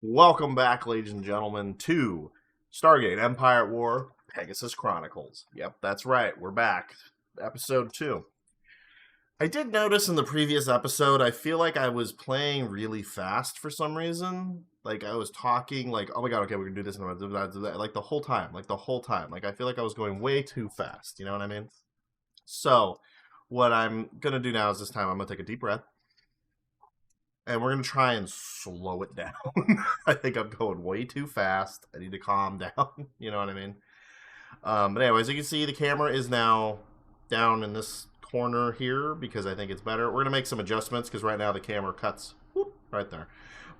Welcome back, ladies and gentlemen, to Stargate Empire at War Pegasus Chronicles. Yep, that's right. We're back. Episode 2. I did notice in the previous episode, I feel like I was playing really fast for some reason. Like, I was talking, like, oh my god, okay, we're gonna do this and do that, like, the whole time. Like, I feel like I was going way too fast. You know what I mean? So, what I'm gonna do now is this time I'm gonna take a deep breath and we're going to try and slow it down. I think I'm going way too fast. I need to calm down. You know what I mean? But anyways, you can see the camera is now down in this corner here because I think it's better. We're going to make some adjustments because right now the camera cuts right there.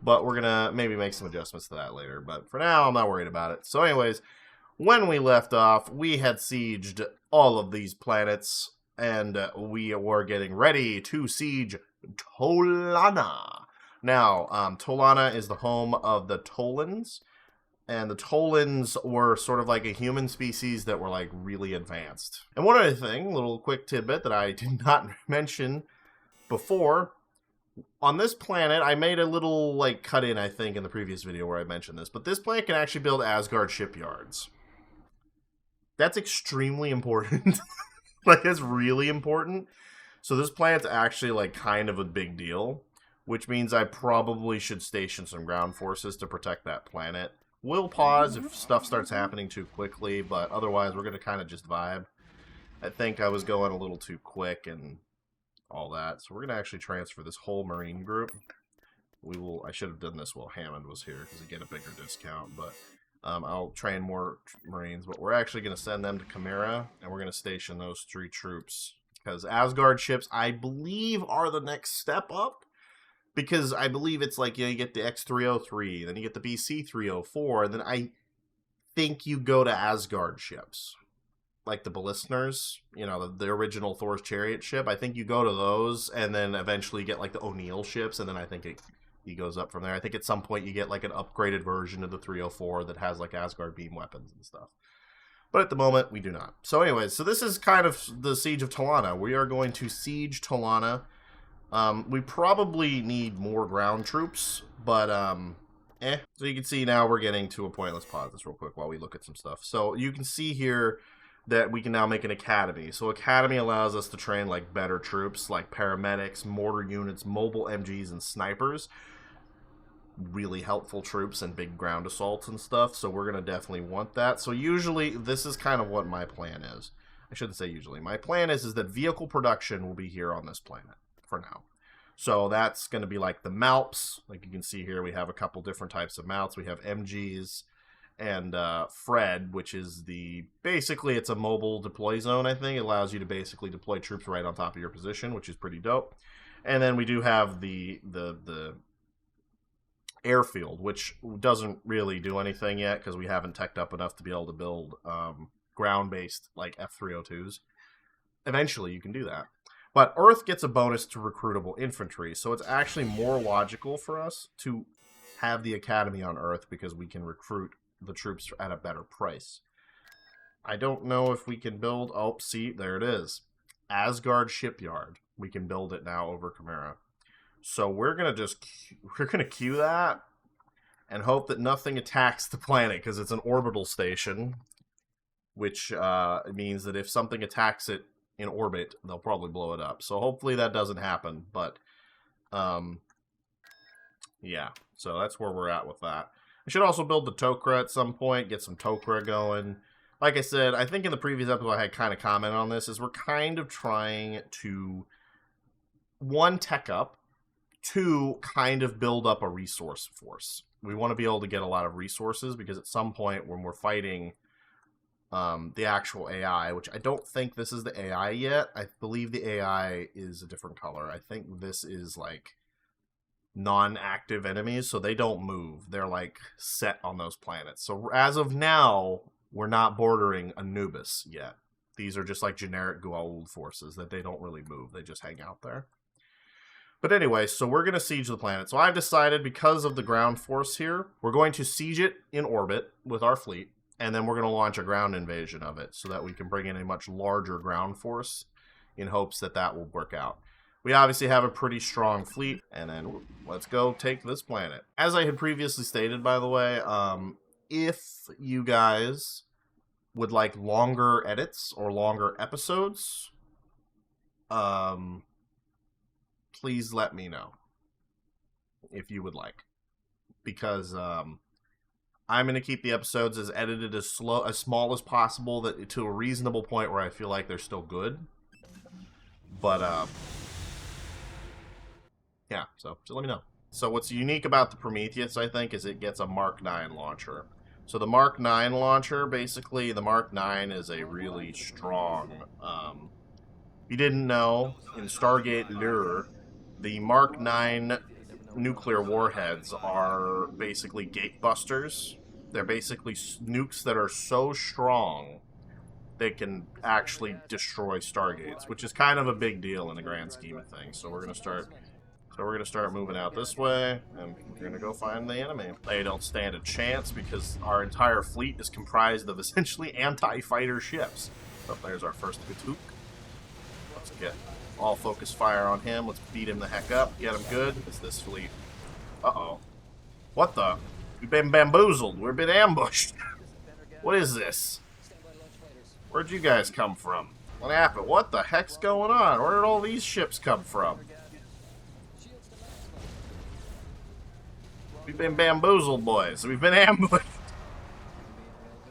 But we're going to maybe make some adjustments to that later. But for now, I'm not worried about it. So anyways, when we left off, we had sieged all of these planets. And we were getting ready to siege Tollana. Now, Tollana is the home of the Tollans, and the Tollans were sort of like a human species that were like really advanced. And one other thing, little quick tidbit that I did not mention before, on this planet, I made a little like cut in, I think, in the previous video where I mentioned this, but this planet can actually build Asgard shipyards. That's extremely important. Like, it's really important. So this planet's actually, like, kind of a big deal, which means I probably should station some ground forces to protect that planet. We'll pause if stuff starts happening too quickly, but otherwise we're going to kind of just vibe. I think I was going a little too quick and all that. So we're going to actually transfer this whole Marine group. I should have done this while Hammond was here, because you get a bigger discount, but... I'll train more Marines, but we're actually going to send them to Chimera, and we're going to station those 3 troops. Because Asgard ships, I believe, are the next step up. Because I believe it's like, you get the X-303, then you get the BC-304, and then I think you go to Asgard ships. Like the Ballistners, the original Thor's Chariot ship. I think you go to those, and then eventually get like the O'Neill ships, and then I think he goes up from there. I think at some point you get like an upgraded version of the 304 that has like Asgard beam weapons and stuff. But at the moment, we do not. So anyways, so this is kind of the Siege of Tollana. We are going to siege Tollana. We probably need more ground troops, but So you can see now we're getting to a point. Let's pause this real quick while we look at some stuff. So you can see here that we can now make an academy. So academy allows us to train like better troops, like paramedics, mortar units, mobile MGs, and snipers. Really helpful troops and big ground assaults and stuff, so we're going to definitely want that. So usually, this is kind of what my plan is. I shouldn't say usually. My plan is that vehicle production will be here on this planet for now. So that's going to be like the Malps. Like you can see here, we have a couple different types of mounts. We have MGs and Fred, which is basically it's a mobile deploy zone, I think. It allows you to basically deploy troops right on top of your position, which is pretty dope. And then we do have the airfield, which doesn't really do anything yet because we haven't teched up enough to be able to build ground-based like F-302s. Eventually, you can do that. But Earth gets a bonus to recruitable infantry, so it's actually more logical for us to have the academy on Earth because we can recruit the troops at a better price. I don't know if we can build... Oh, see, there it is. Asgard Shipyard. We can build it now over Chimera. So we're gonna queue that and hope that nothing attacks the planet because it's an orbital station, which means that if something attacks it in orbit, they'll probably blow it up. So hopefully that doesn't happen. But yeah, so that's where we're at with that. I should also build the Tok'ra at some point, get some Tok'ra going. Like I said, I think in the previous episode I had kind of commented on this, is we're kind of trying to, 1, tech up, 2, kind of build up a resource force. We want to be able to get a lot of resources because at some point when we're fighting the actual AI, which I don't think this is the AI yet. I believe the AI is a different color. I think this is like non-active enemies, so they don't move. They're like set on those planets. So as of now, we're not bordering Anubis yet. These are just like generic Goa'uld forces that they don't really move. They just hang out there. But anyway, so we're going to siege the planet. So I've decided, because of the ground force here, we're going to siege it in orbit with our fleet, and then we're going to launch a ground invasion of it so that we can bring in a much larger ground force in hopes that that will work out. We obviously have a pretty strong fleet, and then let's go take this planet. As I had previously stated, by the way, if you guys would like longer edits or longer episodes, please let me know if you would like, because I'm going to keep the episodes as edited as small as possible, that to a reasonable point where I feel like they're still good. But yeah, so let me know. So what's unique about the Prometheus, I think, is it gets a Mark 9 launcher. So the Mark 9 launcher, basically, the Mark 9 is a really strong, if you didn't know, in Stargate lore, the Mark 9 nuclear warheads are basically gatebusters. They're basically nukes that are so strong they can actually destroy Stargates, which is kind of a big deal in the grand scheme of things. So we're gonna start moving out this way, and we're gonna go find the enemy. They don't stand a chance because our entire fleet is comprised of essentially anti-fighter ships. So there's our first Katook. Let's get all focus fire on him. Let's beat him the heck up. Get him good. It's this fleet. Uh-oh. What the? We've been bamboozled. We've been ambushed. What is this? Where'd you guys come from? What happened? What the heck's going on? Where did all these ships come from? We've been bamboozled, boys. We've been ambushed.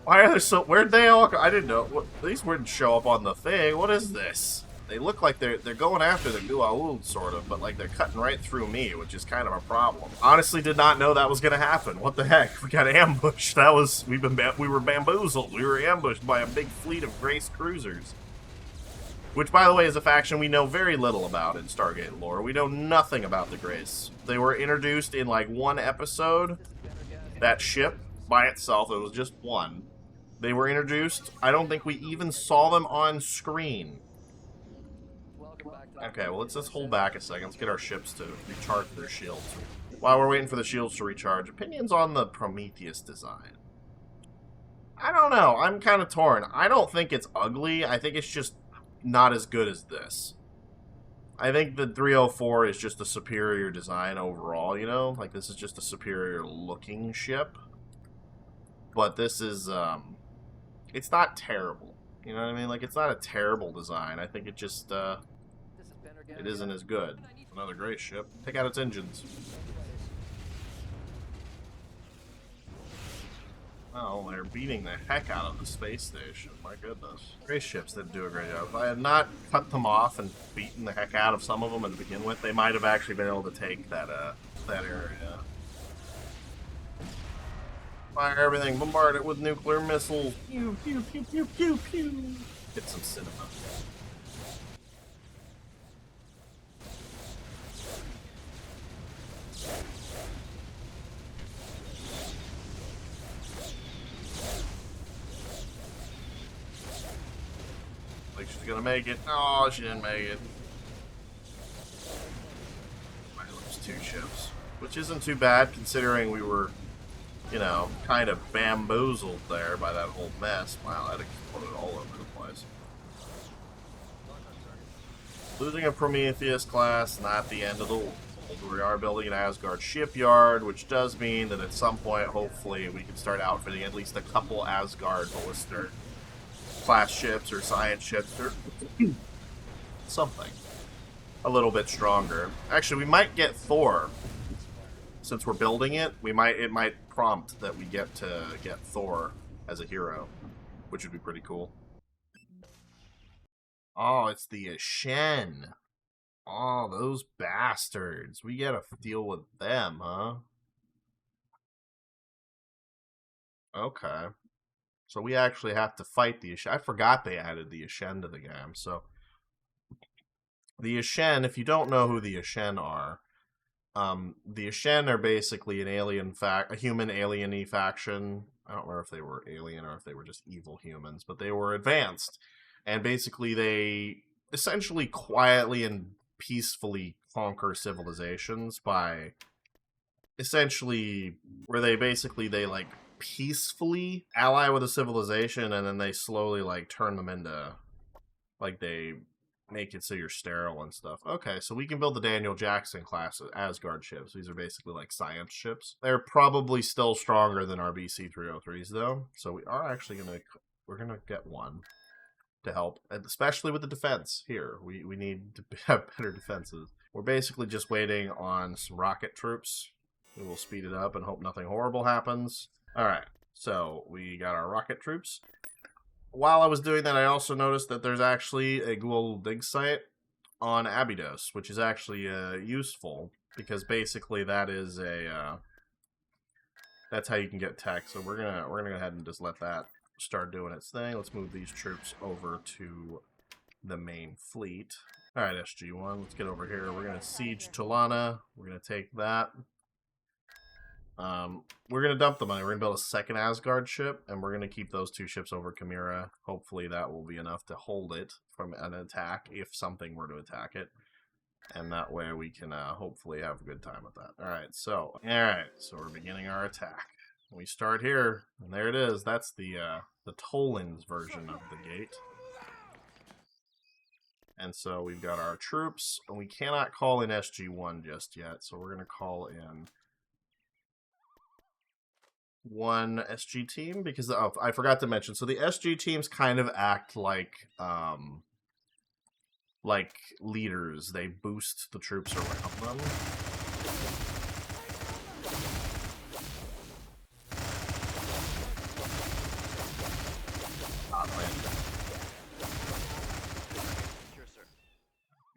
Why are there so... Where'd they all... I didn't know. These wouldn't show up on the thing. What is this? They look like they're going after the Gua'uld, sort of, but like they're cutting right through me, which is kind of a problem. Honestly, did not know that was going to happen. What the heck? We got ambushed. That was... we were bamboozled. We were ambushed by a big fleet of Grace cruisers. Which, by the way, is a faction we know very little about in Stargate lore. We know nothing about the Grace. They were introduced in, like, one episode. That ship, by itself, it was just one. They were introduced. I don't think we even saw them on screen. Okay, well, let's just hold back a second. Let's get our ships to recharge their shields. While we're waiting for the shields to recharge, opinions on the Prometheus design. I don't know. I'm kind of torn. I don't think it's ugly. I think it's just not as good as this. I think the 304 is just a superior design overall, you know? Like, this is just a superior looking ship. But this is, it's not terrible. You know what I mean? Like, it's not a terrible design. I think it just, it isn't as good. Another great ship. Take out its engines. Oh, they're beating the heck out of the space station. My goodness. Great ships that do a great job. If I had not cut them off and beaten the heck out of some of them to begin with, they might have actually been able to take that, that area. Fire everything. Bombard it with nuclear missiles. Pew, pew, pew, pew, pew, pew. Get some cinema. Like she's gonna make it. Oh, she didn't make it. I lose 2 ships. Which isn't too bad considering we were, you know, kind of bamboozled there by that whole mess. Wow, that exploded all over the place. Losing a Prometheus class, not the end of the world. We are building an Asgard shipyard, which does mean that at some point, hopefully, we can start outfitting at least a couple Asgard ballista class ships or science ships or something a little bit stronger. Actually, we might get Thor. Since we're building it, it might prompt that we get Thor as a hero, which would be pretty cool. Oh, it's the Ashen. Oh, those bastards. We gotta deal with them, huh? Okay. So we actually have to fight the Ashen. I forgot they added the Ashen to the game. So the Ashen, if you don't know who the Ashen are, the Ashen are basically a human alien-y faction. I don't remember if they were alien or if they were just evil humans, but they were advanced. And basically they essentially quietly and peacefully conquer civilizations by essentially where they like peacefully ally with a civilization and then they slowly like turn them into like they make it so you're sterile and stuff. Okay, so we can build the Daniel Jackson class Asgard ships. These are basically like science ships. They're probably still stronger than our BC-303s though. So we are actually we're gonna get one to help, and especially with the defense here. We need to have better defenses. We're basically just waiting on some rocket troops. We will speed it up and hope nothing horrible happens. Alright, so we got our rocket troops. While I was doing that, I also noticed that there's actually a global dig site on Abydos, which is actually useful, because basically that is a that's how you can get tech. So we're gonna go ahead and just let that start doing its thing. Let's move these troops over to the main fleet. All right, SG-1, let's get over here. We're gonna siege Tollana. We're gonna take that. We're gonna dump the money. We're gonna build a second Asgard ship, and we're gonna keep those 2 ships over Chimera. Hopefully that will be enough to hold it from an attack if something were to attack it. And that way we can hopefully have a good time with that. Alright, so we're beginning our attack. We start here, and there it is. That's the Tollans version of the gate. And so we've got our troops, and we cannot call in SG-1 just yet, so we're going to call in 1 SG team, because I forgot to mention, so the SG teams kind of act like leaders. They boost the troops around them.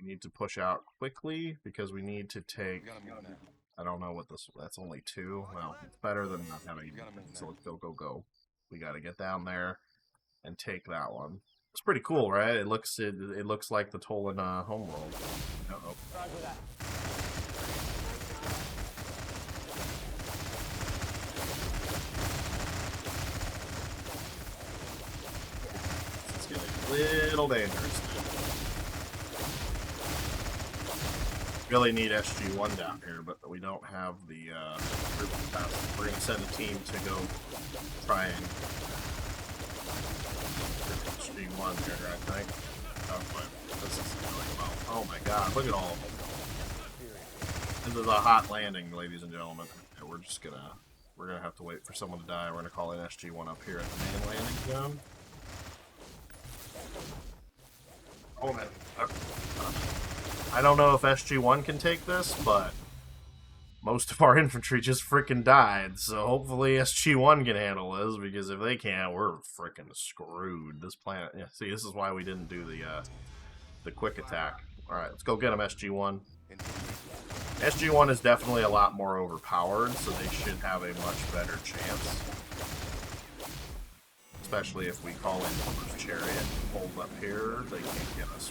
We need to push out quickly because we need to take. I don't know what this. That's only 2. Well, it's better than not having. So let's go. We got to get down there and take that one. It's pretty cool, right? It looks like the Tollana homeworld. Uh-oh. It's getting a little dangerous. Really need SG-1 down here, but we don't have the group capacity. We're going to send a team to go try and SG-1 here, I think. Oh, but this is going well. Oh my god, look at all of them. This is a hot landing, ladies and gentlemen. And we're gonna have to wait for someone to die. We're gonna call in SG-1 up here at the main landing zone. Oh man. I don't know if SG-1 can take this, but most of our infantry just freaking died, so hopefully SG-1 can handle this, because if they can't, we're freaking screwed. This planet, yeah, see, this is why we didn't do the quick attack. Alright, let's go get them, SG-1. SG-1 is definitely a lot more overpowered, so they should have a much better chance. Especially if we call in Homer's Chariot and hold up here, they can't get us.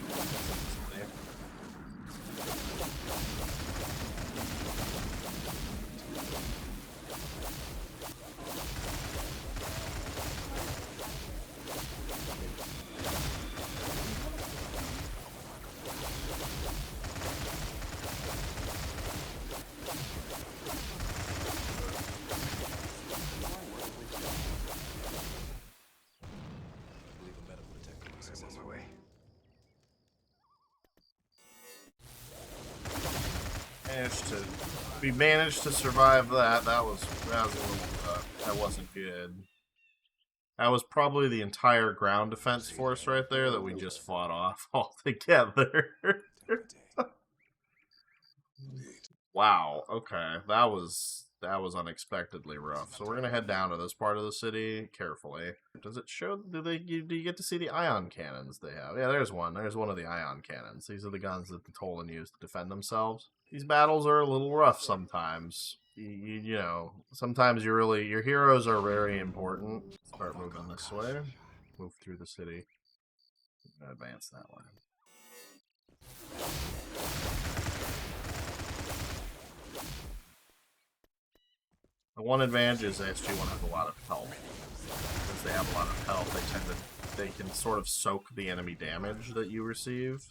We managed to survive that. That was a little, that wasn't good. That was probably the entire ground defense force right there that we just fought off all together. Wow. Okay, that was unexpectedly rough. So we're gonna head down to this part of the city carefully. Does it show? Do you get to see the ion cannons they have? Yeah, there's one. There's one of the ion cannons. These are the guns that the Tolan use to defend themselves. These battles are a little rough sometimes. You know, sometimes your heroes are very important. Start moving this way. Move through the city. Advance that way. The one advantage is SG-1 has a lot of health. Since they have a lot of health, they can sort of soak the enemy damage that you receive.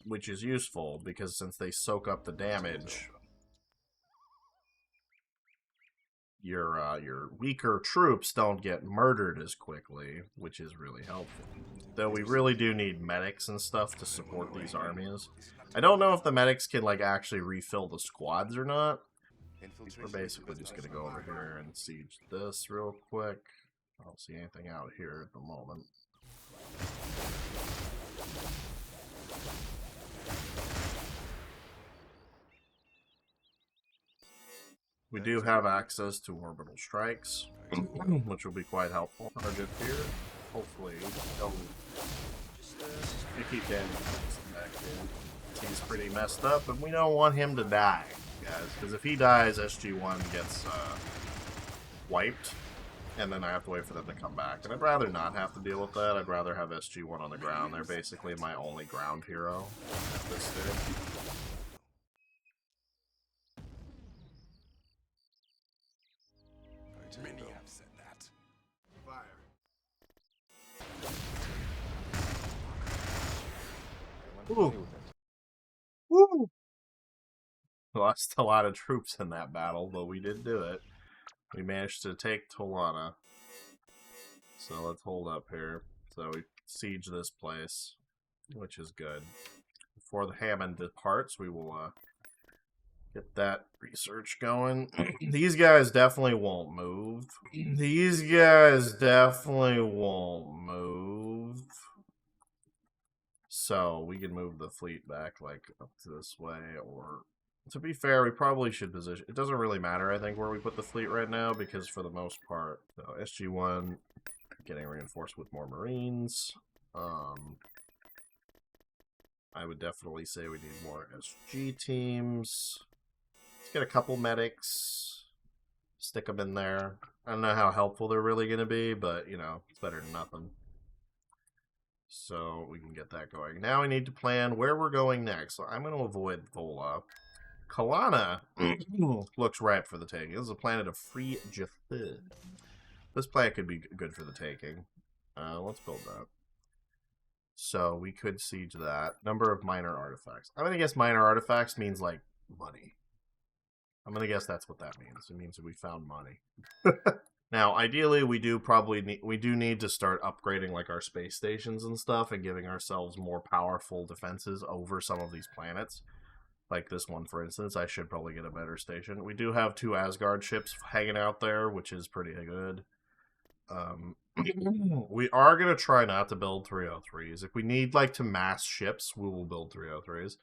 Which is useful, because since they soak up the damage, your weaker troops don't get murdered as quickly, which is really helpful. Though we really do need medics and stuff to support these armies. I don't know if the medics can like actually refill the squads or not. We're basically just gonna go over here and siege this real quick. I don't see anything out here at the moment. We do have access to orbital strikes, which will be quite helpful. Target here. Hopefully, don't keep damaging back in. He's pretty messed up, and we don't want him to die, guys. Because if he dies, SG-1 gets wiped, and then I have to wait for them to come back. And I'd rather not have to deal with that. I'd rather have SG-1 on the ground. They're basically my only ground hero at this stage. Many have said that. Fire. Ooh. Woo! Lost a lot of troops in that battle, but we did do it. We managed to take Tollana. So let's hold up here. So we siege this place, which is good. Before the Hammond departs, we will get that research going. These guys definitely won't move. These guys definitely won't move. So we can move the fleet back like up to this way, or to be fair, we probably should position. It doesn't really matter, I think, where we put the fleet right now, because for the most part, so SG-1 getting reinforced with more Marines. I would definitely say we need more SG teams. Let's get a couple medics. Stick them in there. I don't know how helpful they're really going to be, but, you know, it's better than nothing. So we can get that going. Now we need to plan where we're going next. So I'm going to avoid Vola. Tollana looks ripe for the taking. This is a planet of free Jaffa. This planet could be good for the taking. Let's build that. So we could siege that. Number of minor artifacts. I'm going to guess minor artifacts means, like, money. I'm going to guess that's what that means. It means that we found money. Now, ideally, we do need to start upgrading, like, our space stations and stuff and giving ourselves more powerful defenses over some of these planets. Like this one, for instance. I should probably get a better station. We do have 2 Asgard ships hanging out there, which is pretty good. We are going to try not to build 303s. If we need, like, to mass ships, we will build 303s.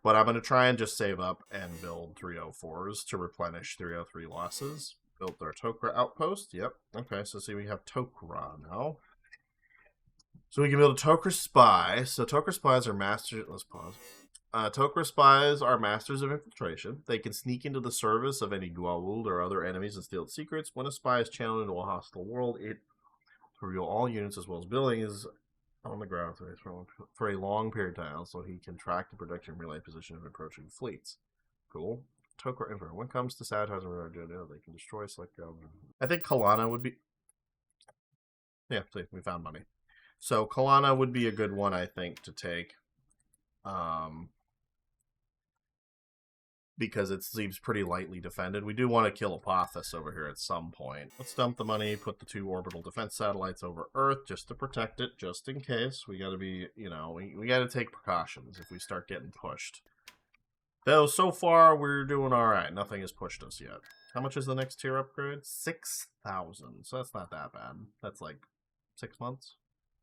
But I'm going to try and just save up and build 304s to replenish 303 losses. Built our Tok'ra outpost. Yep. Okay, so see, we have Tok'ra now. So we can build a Tok'ra spy. So Tok'ra spies are masters. Let's pause. Tok'ra spies are masters of infiltration. They can sneak into the service of any Goa'uld or other enemies and steal its secrets. When a spy is channeled into a hostile world, it will reveal all units as well as buildings on the ground for a long period of time, so he can track the predict and relay position of approaching fleets. Cool. Tok'ra Emperor. When it comes to sabotaging they can destroy select. I think Tollana would be. Yeah, see, we found money. So Tollana would be a good one, I think, to take. Because it seems pretty lightly defended. We do want to kill Apophis over here at some point. Let's dump the money, put the 2 orbital defense satellites over Earth just to protect it, just in case. We gotta be, you know, we gotta take precautions if we start getting pushed. Though, so far, we're doing alright. Nothing has pushed us yet. How much is the next tier upgrade? 6,000. So that's not that bad. That's like 6 months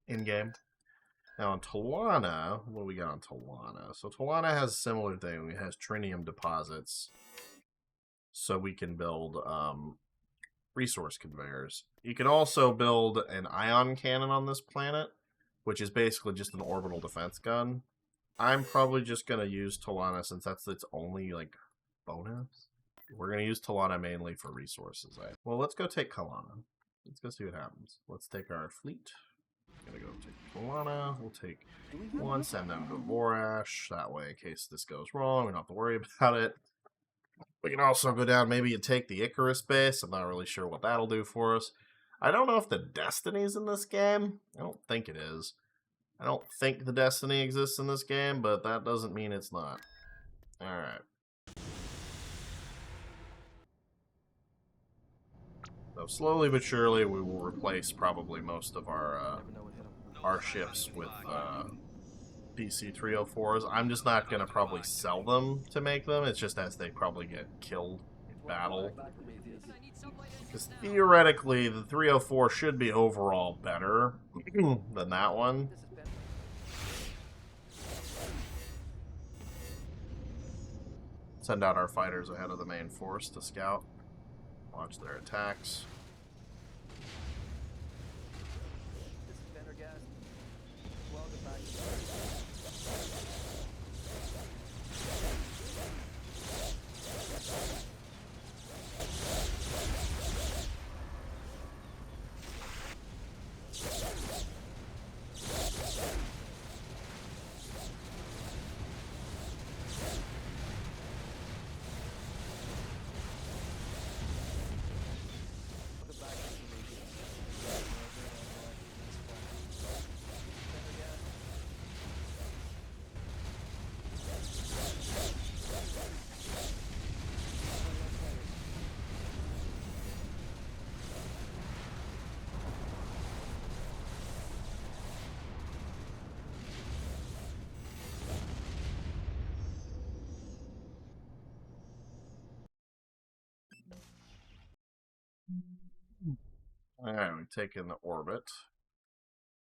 in-game. Now on Tollana, what do we got on Tollana? So Tollana has a similar thing. It has trinium deposits. So we can build resource conveyors. You can also build an ion cannon on this planet, which is basically just an orbital defense gun. I'm probably just going to use Tollana since that's its only, like, bonus. We're going to use Tollana mainly for resources. Well, let's go take Tollana. Let's go see what happens. Let's take our fleet. Gonna go take Tollana. We'll take 1, send them to Vorash. That way, in case this goes wrong, we don't have to worry about it. We can also go down maybe and take the Icarus base. I'm not really sure what that'll do for us. I don't know if the Destiny's in this game. I don't think it is. I don't think the Destiny exists in this game, but that doesn't mean it's not. Alright. So slowly but surely, we will replace probably most of our ships with DC-304s. I'm just not gonna probably sell them to make them. It's just as they probably get killed in battle. Because theoretically, the 304 should be overall better than that one. Send out our fighters ahead of the main force to scout. Watch their attacks. Alright, we've taken the orbit.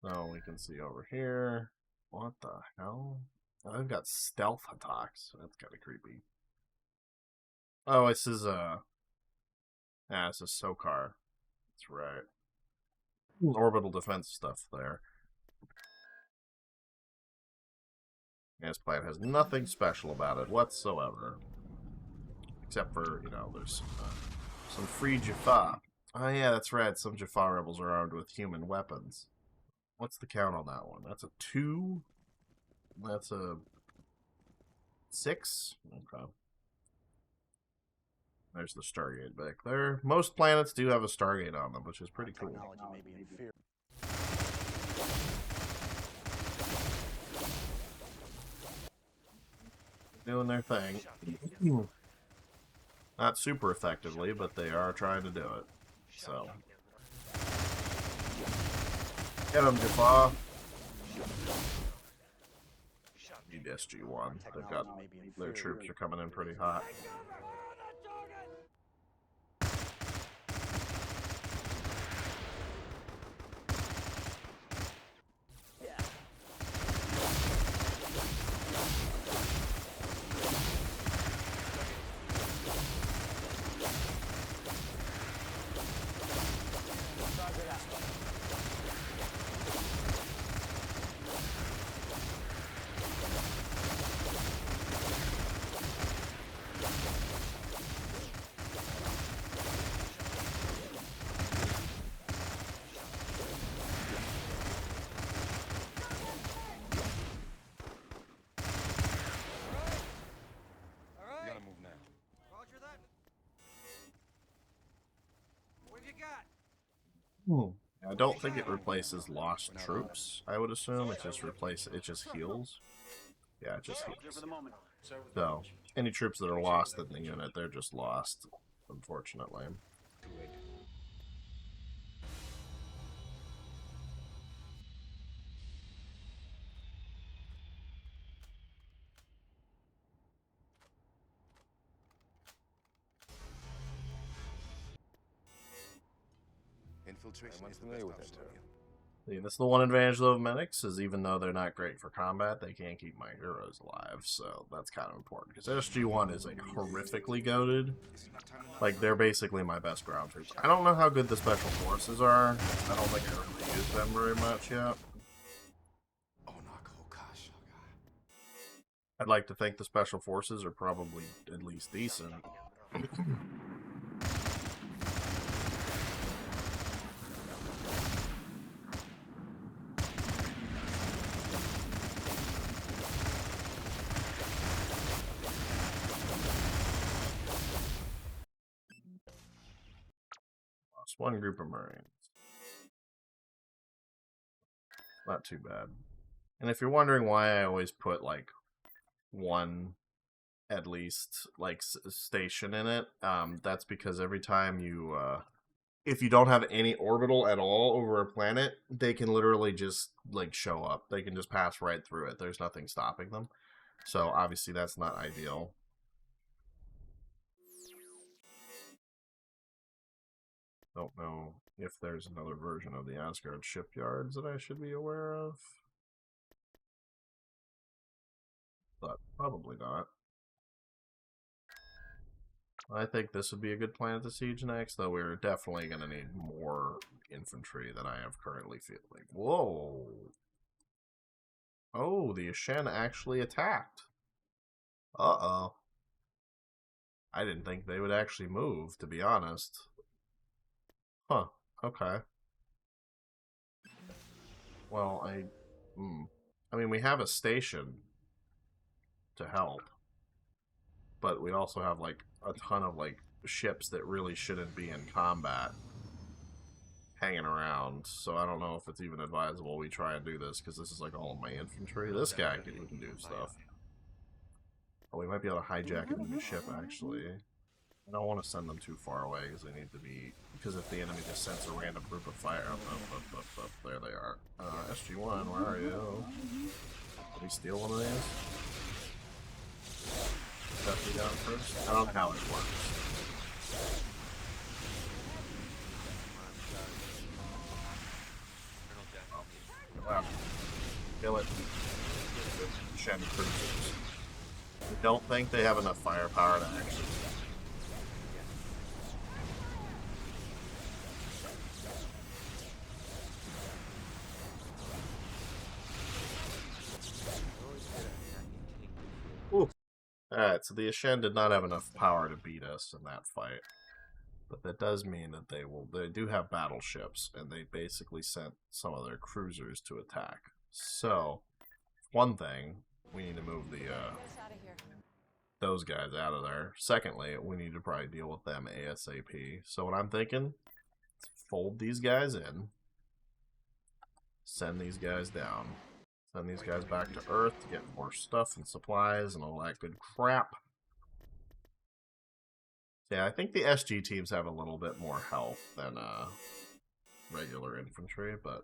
Now we can see over here. What the hell? Oh, they've got stealth attacks. That's kind of creepy. Oh, this is yeah, this is SOCAR. That's right. Orbital defense stuff there. This planet has nothing special about it whatsoever. Except for, you know, there's some free Jaffa. Oh yeah, that's right. Some Jaffa rebels are armed with human weapons. What's the count on that one? That's a 2? That's a 6? Okay. There's the Stargate back there. Most planets do have a Stargate on them, which is pretty cool. Doing their thing. Not super effectively, but they are trying to do it. So. Get them, Jaffa. Need SG-1. They've got their troops are coming in pretty hot. I don't think it replaces lost troops. I would assume it just heals. Yeah, it just heals. So any troops that are lost in the unit, they're just lost, unfortunately. Infiltration is familiar with that term. See, that's the one advantage though of medics is even though they're not great for combat, they can keep my heroes alive. So that's kind of important because SG-1 is like horrifically goated. Like they're basically my best ground troops. I don't know how good the special forces are. I don't think I really use them very much yet. I'd like to think the special forces are probably at least decent. Lost one group of Marines. Not too bad. And if you're wondering why I always put like one at least like station in it, that's because every time you if you don't have any orbital at all over a planet, they can literally just like show up. They can just pass right through it. There's nothing stopping them. So obviously that's not ideal. Don't know if there's another version of the Asgard shipyards that I should be aware of. But probably not. I think this would be a good planet to siege next, though we're definitely going to need more infantry than I have currently feeling. Whoa! Oh, the Ashen actually attacked. Uh-oh. I didn't think they would actually move, to be honest. Huh. Okay. Well, I mean, we have a station to help. But we also have, like, a ton of, like, ships that really shouldn't be in combat hanging around. So I don't know if it's even advisable we try and do this, because this is, like, all of my infantry. This guy can do stuff. Oh, we might be able to hijack an enemy ship, actually. I don't want to send them too far away, because they need to be... Because if the enemy just sends a random group of fire... Up, there they are. SG-1, where are you? Did we steal one of these? Stuff you down first? I don't know how it works. Wow. Kill it. Shen cruisers. I don't think they have enough firepower to actually... Alright, so the Ashen did not have enough power to beat us in that fight. But that does mean that they do have battleships, and they basically sent some of their cruisers to attack. So, one thing, we need to move those guys out of there. Secondly, we need to probably deal with them ASAP. So what I'm thinking, fold these guys in, send these guys down. Send these guys back to Earth to get more stuff and supplies and all that good crap. Yeah, I think the SG teams have a little bit more health than regular infantry, but...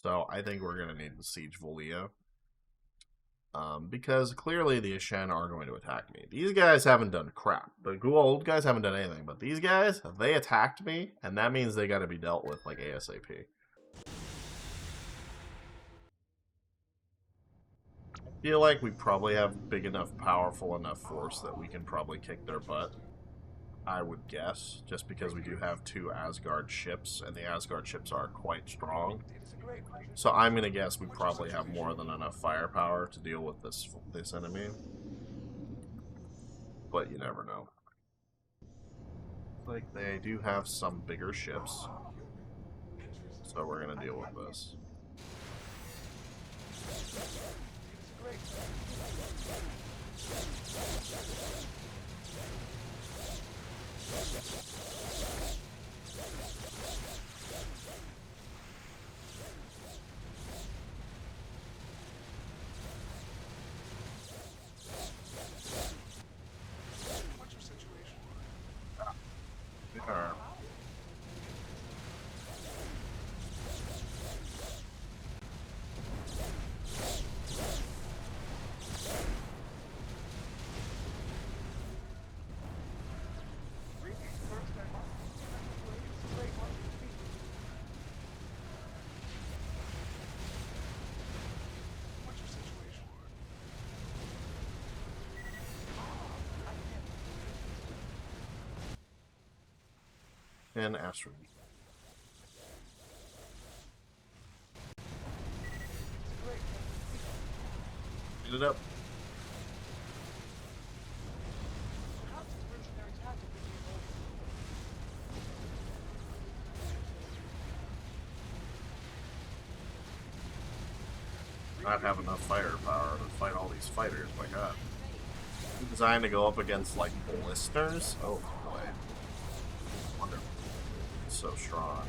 So, I think we're going to need to siege Volia. Because clearly the Ashen are going to attack me. These guys haven't done crap. The old guys haven't done anything. But these guys, they attacked me, and that means they got to be dealt with like ASAP. I feel like we probably have big enough, powerful enough force that we can probably kick their butt. I would guess, just because we do have 2 Asgard ships, and the Asgard ships are quite strong. So I'm gonna guess we probably have more than enough firepower to deal with this enemy. But you never know. Like, they do have some bigger ships. So we're gonna deal with this. And asteroid. Get it up. Not have enough firepower to fight all these fighters, my god. Designed to go up against, like, blisters? Oh boy. Wonderful. So strong.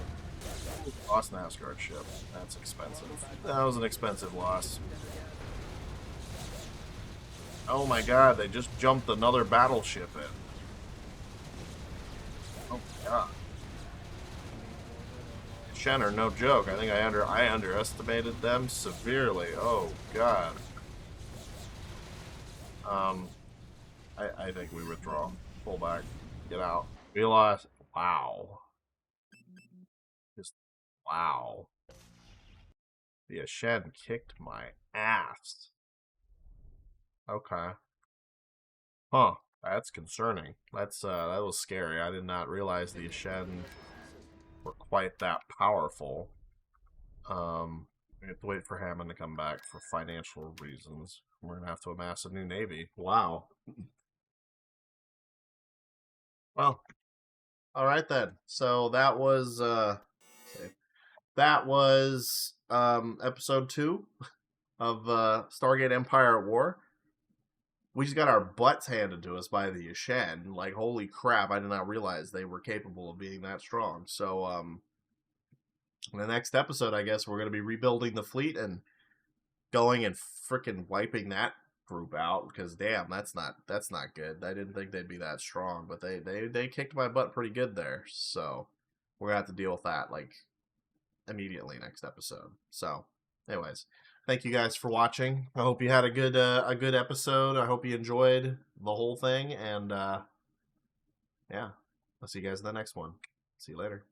Lost an Asgard ship. That's expensive. That was an expensive loss. Oh my god, they just jumped another battleship in. Oh my god. Shen are no joke. I think I underestimated them severely. Oh god. I think we withdraw. Pull back. Get out. Realize. Wow. Just wow. The Shen kicked my ass. Okay. Huh. That's concerning. That was scary. I did not realize the Shen were quite that powerful. We have to wait for Hammond to come back for financial reasons. We're gonna have to amass a new navy. Wow. Well, all right then. So that was episode 2 of Stargate Empire at War. We just got our butts handed to us by the Yashen. Like, holy crap, I did not realize they were capable of being that strong. So, in the next episode, I guess we're going to be rebuilding the fleet and going and freaking wiping that group out, because damn, that's not good. I didn't think they'd be that strong, but they kicked my butt pretty good there. So, we're going to have to deal with that, like, immediately next episode. So, anyways, thank you guys for watching. I hope you had a good episode. I hope you enjoyed the whole thing, and yeah, I'll see you guys in the next one. See you later.